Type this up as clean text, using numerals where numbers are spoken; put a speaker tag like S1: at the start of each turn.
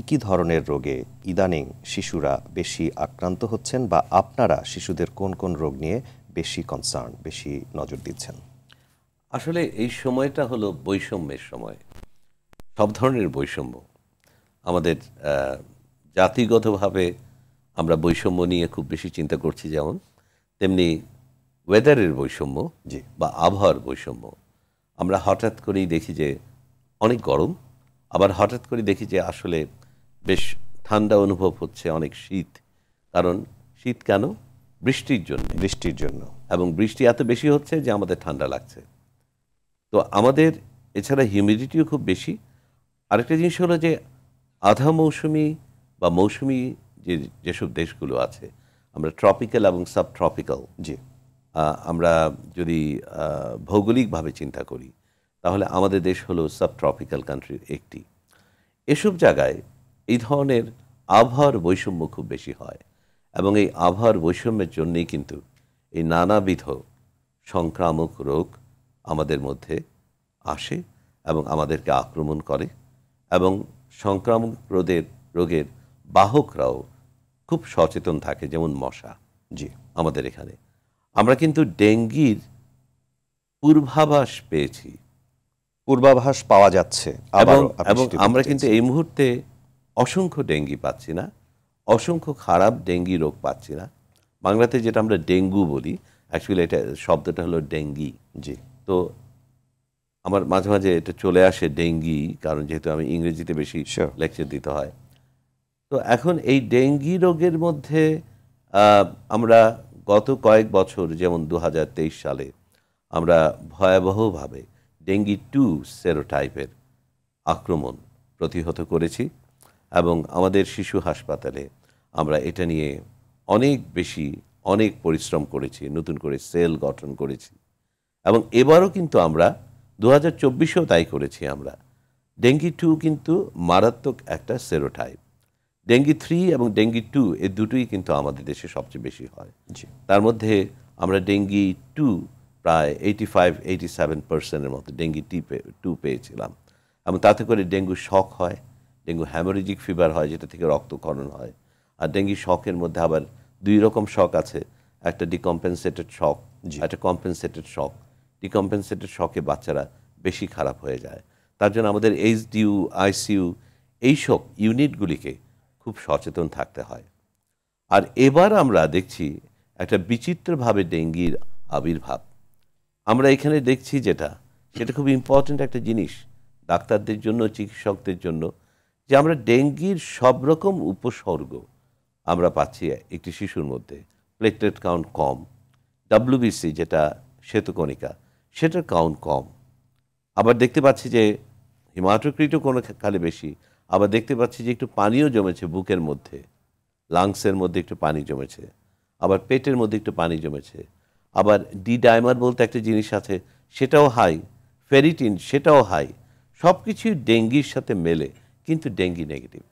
S1: কি ধরনের রোগে ইদানিং শিশুরা বেশি আক্রান্ত হচ্ছেন, বা আপনারা শিশুদের কোন কোন রোগ নিয়ে বেশি কনসার্ন, বেশি নজর দিচ্ছেন?
S2: আসলে এই সময়টা হলো বৈষম্যের সময়, সব ধরনের বৈষম্য। আমাদের জাতিগতভাবে আমরা বৈষম্য নিয়ে খুব বেশি চিন্তা করছি, যেমন তেমনি ওয়েদারের বৈষম্য
S1: জি।
S2: বা আবহাওয়ার বৈষম্য। আমরা হঠাৎ করেই দেখি যে অনেক গরম, আবার হঠাৎ করে দেখি যে আসলে বেশ ঠান্ডা অনুভব হচ্ছে, অনেক শীত। কারণ শীত কেন? বৃষ্টির জন্য।
S1: বৃষ্টির জন্য।
S2: এবং বৃষ্টি এত বেশি হচ্ছে যে আমাদের ঠান্ডা লাগছে। তো আমাদের এছাড়া হিউমিডিটিও খুব বেশি। আরেকটা জিনিস হলো যে আধা মৌসুমি বা মৌসুমি যেসব দেশগুলো আছে, আমরা ট্রপিক্যাল এবং সাবট্রপিক্যাল,
S1: জি।
S2: আমরা যদি ভৌগোলিকভাবে চিন্তা করি, তাহলে আমাদের দেশ হলো সাবট্রপিক্যাল কান্ট্রির একটি। এসব জায়গায় এই ধরনের আবহাওয়ার বৈষম্য খুব বেশি হয়, এবং এই আবহাওয়ার বৈষম্যের জন্যেই কিন্তু এই নানাবিধ সংক্রামক রোগ আমাদের মধ্যে আসে এবং আমাদেরকে আক্রমণ করে, এবং সংক্রামক রোগের বাহকরাও খুব সচেতন থাকে, যেমন মশা।
S1: জি।
S2: আমাদের এখানে আমরা কিন্তু ডেঙ্গির পূর্বাভাস পেয়েছি,
S1: পূর্বাভাস পাওয়া যাচ্ছে,
S2: এবং
S1: আপনি সেটি বলতে
S2: আমরা কিন্তু
S1: চেয়েছেন।
S2: এই মুহূর্তে অসংখ্য ডেঙ্গি পাচ্ছি না, অসংখ্য খারাপ ডেঙ্গি রোগ পাচ্ছি না। বাংলাতে যেটা আমরা ডেঙ্গু বলি, অ্যাকচুয়ালি এটা শব্দটা হলো ডেঙ্গি।
S1: জি।
S2: তো আমার মাঝে মাঝে এটা চলে আসে ডেঙ্গি, কারণ যেহেতু আমি ইংরেজিতে বেশি
S1: Sure.
S2: লেকচার দিতে হয়। তো এখন এই ডেঙ্গি রোগের মধ্যে আমরা গত কয়েক বছর, যেমন 2023 সালে আমরা ভয়াবহভাবে ডেঙ্গি 2 সেরোটাইপের আক্রমণ প্রতিহত করেছি, এবং আমাদের শিশু হাসপাতালে আমরা এটা নিয়ে অনেক পরিশ্রম করেছি, নতুন করে সেল গঠন করেছি, এবং এবারও কিন্তু আমরা 2024-এও তাই করেছি। আমরা ডেঙ্গি 2 কিন্তু মারাত্মক একটা সেরোটাইপ। ডেঙ্গি 3 এবং ডেঙ্গি 2 এই দুটোই কিন্তু আমাদের দেশে সবচেয়ে বেশি হয়।
S1: জি।
S2: তার মধ্যে আমরা ডেঙ্গি 2 প্রায় 85-87% মতো ডেঙ্গি 2 পেয়েছিলাম, এবং তাতে করে ডেঙ্গু শক হয়, ডেঙ্গু হ্যামোরেজিক ফিভার হয়, যেটা থেকে রক্তক্ষরণ হয়। আর ডেঙ্গি শকের মধ্যে আবার দুই রকম শক আছে, একটা ডিকম্পেনসেটেড শক, একটা কম্পেনসেটেড শক। ডিকম্পেনসেটেড শকে বাচ্চারা বেশি খারাপ হয়ে যায়। তার জন্য আমাদের এইচডিইউ, আইসিইউ এইসব ইউনিটগুলিকে খুব সচেতন থাকতে হয়। আর এবার আমরা দেখছি একটা বিচিত্রভাবে ডেঙ্গির আবির্ভাব। আমরা এখানে দেখছি সেটা খুব ইম্পর্ট্যান্ট একটা জিনিস ডাক্তারদের জন্য, চিকিৎসকদের জন্য, যে আমরা ডেঙ্গির সব রকম উপসর্গ আমরা পাচ্ছি একটি শিশুর মধ্যে। প্লেটলেট কাউন্ট কম, ডাব্লিউবিসি যেটা শ্বেতকণিকা, সেটার কাউন্ট কম। আবার দেখতে পাচ্ছি যে হিমাটোক্রিটও কোনো কালে বেশি। আবার দেখতে পাচ্ছি যে একটু পানিও জমেছে বুকের মধ্যে, লাংসের মধ্যে একটু পানি জমেছে, আবার পেটের মধ্যে একটু পানি জমেছে। আবার ডি ডাইমার বলতে একটা জিনিস আছে, সেটাও হাই, ফেরিটিন সেটাও হাই। সব কিছুই ডেঙ্গির সাথে মেলে, কিন্তু ডেঙ্গি নেগেটিভ।